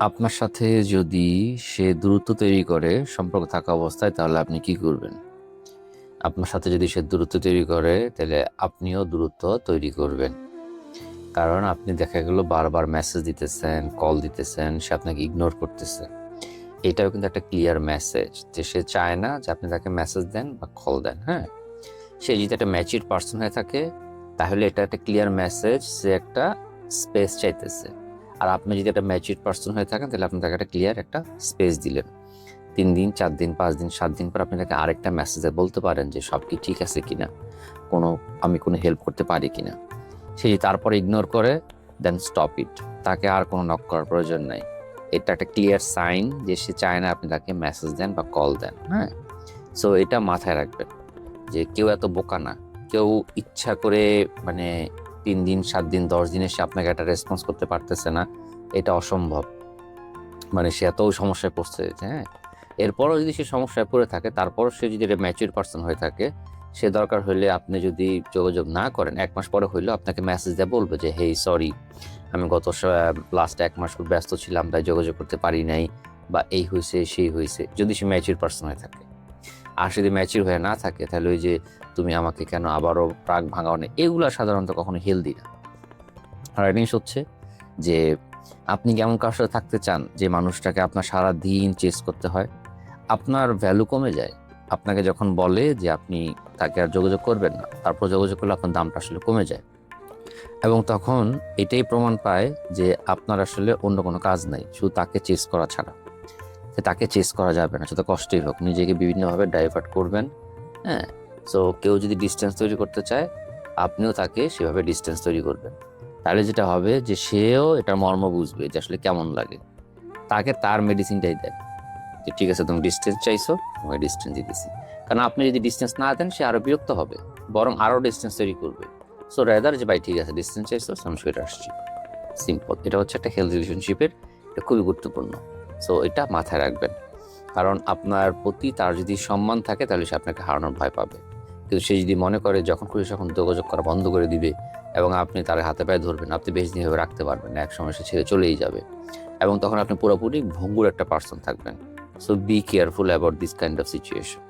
আপনার সাথে যদি সে দূরত্ব তৈরি করে সম্পর্ক থাকা অবস্থায়, তাহলে আপনি কি করবেন? আপনার সাথে যদি সে দূরত্ব তৈরি করে, তাহলে আপনিও দূরত্ব তৈরি করবেন। কারণ আপনি দেখা গেল বারবার মেসেজ দিতেছেন, কল দিতেছেন, সে আপনাকে ইগনোর করতেছে। এটাও কিন্তু একটা ক্লিয়ার মেসেজ যে সে চায় না যে আপনি তাকে মেসেজ দেন বা কল দেন। হ্যাঁ, সে যদি একটা ম্যাচিউরড পার্সন হয়ে থাকে, তাহলে এটা একটা ক্লিয়ার মেসেজ, সে একটা স্পেস চাইতেছে। আর আপনি যদি একটা ম্যাচিউরড পার্সন হয়ে থাকেন, তাহলে আপনি তাকে একটা ক্লিয়ার একটা স্পেস দিলেন। 3 দিন, 4 দিন, 5 দিন, 7 দিন পর আপনি তাকে আরেকটা মেসেজে বলতে পারেন যে সব কি ঠিক আছে কিনা, আমি কোনো হেল্প করতে পারি কিনা। সে যদি তারপরে ইগনোর করে, দেন স্টপ ইট। তাকে আর কোনো নক করার প্রয়োজন নাই। এটা একটা ক্লিয়ার সাইন যে সে চায় না আপনি তাকে মেসেজ দেন বা কল দেন। হ্যাঁ, সো এটা মাথায় রাখবেন যে কেউ এত বোকা না। কেউ ইচ্ছা করে মানে 3 দিন, 7 দিন, 10 দিনে সে আপনাকে একটা রেসপন্স করতে পারতেছে না, এটা অসম্ভব। মানে সে এত সমস্যায় পড়ছে যে, হ্যাঁ, এরপরও যদি সে সমস্যায় পড়ে থাকে, তারপরও সে যদি একটা ম্যাচিউর পার্সন হয়ে থাকে, সে দরকার হলে আপনি যদি যোগাযোগ না করেন, 1 মাস পরে হইলেও আপনাকে মেসেজ দিয়ে বলবে যে হেই সরি, আমি গত লাস্ট 1 মাস খুব ব্যস্ত ছিলাম, তাই যোগাযোগ করতে পারি নাই, বা এই হয়েছে সেই হয়েছে, যদি সে ম্যাচিউর পার্সন হয়ে থাকে। আর যদি ম্যাচিউর হয়ে না থাকে, তাহলে ওই যে তুমি আমাকে কেন আবারও প্রাক ভাঙাও না, এগুলো সাধারণত কখনো হেলদি না। আর একটা জিনিস হচ্ছে যে আপনি কেমন কারোর সাথে থাকতে চান যে মানুষটাকে আপনার সারা দিন চেস করতে হয়? আপনার ভ্যালু কমে যায়। আপনাকে যখন বলে যে আপনি তাকে আর যোগাযোগ করবেন না, তারপর যোগাযোগ করলে আপনার দামটা আসলে কমে যায়। এবং তখন এটাই প্রমাণ পায় যে আপনার আসলে অন্য কোনো কাজ নাই, শুধু তাকে চেস করা ছাড়া। তাকে চেস করা যাবে না, যত কষ্টই হোক, নিজেকে বিভিন্নভাবে ডাইভার্ট করবেন। হ্যাঁ, সো কেউ যদি ডিস্টেন্স তৈরি করতে চায়, আপনিও তাকে সেভাবে ডিস্টেন্স তৈরি করবেন। তাহলে যেটা হবে যে সেও এটা মর্ম বুঝবে যে আসলে কেমন লাগে। তাকে তার মেডিসিনটাই দেন যে ঠিক আছে, তুমি ডিস্টেন্স চাইছো, তোমাকে ডিস্টেন্স দিতেছি। কারণ আপনি যদি ডিস্টেন্স না দেন, সে আরো বিরক্ত হবে, বরং আরো ডিস্টেন্স তৈরি করবে। সো রেদার যে ভাই ঠিক আছে, ডিস্টেন্স চাইছো, আমি সেটা আসছি। সিম্পল। এটা হচ্ছে একটা হেলথ রিলেশনশিপের, এটা খুবই গুরুত্বপূর্ণ। সো এটা মাথায় রাখবেন। কারণ আপনার প্রতি তার যদি সম্মান থাকে, তাহলে সে আপনাকে হারানোর ভয় পাবে। কিন্তু সে যদি মনে করে যখন খুশি তখন যোগাযোগ করা বন্ধ করে দিবে, এবং আপনি তার হাতে পায়ে ধরবেন, আপনি বেশি দিন এভাবে রাখতে পারবেন না, এক সময় সে ছেড়ে চলেই যাবে। এবং তখন আপনি পুরোপুরি ভঙ্গুর একটা পার্সন থাকবেন। So be careful about this kind of situation.